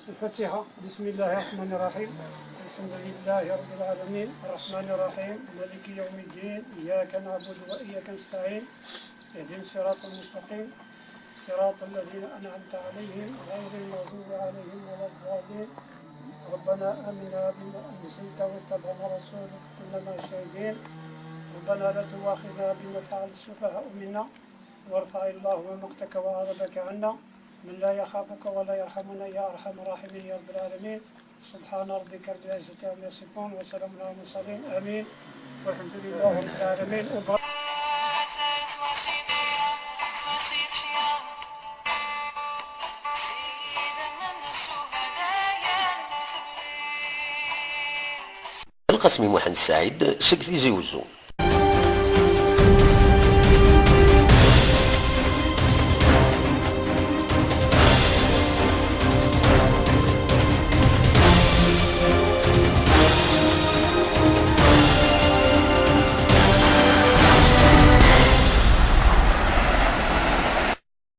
الفاتحة. بسم الله الرحمن الرحيم. الحمد لله رب العالمين الرحمن الرحيم مالك يوم الدين إياك نعبد وإياك نستعين اهدنا الصراط المستقيم صراط الذين أنعمت عليهم غير المغضوب عليهم ولا الضالين. ربنا آمنا بما أنزلت واتبعنا رسولك إننا شاهدين. ربنا لا تؤاخذنا بما فعل السفهاء منا وارفع اللهم مقتك وغضبك عنا من لا يخافك ولا يرحمنا يا أرحم الراحمين يا رب العالمين. سبحان ربك رب العزة عما يصفون وسلام على المرسلين آمين والحمد لله رب العالمين. القاسمي محمد السعيد سكت يزوزو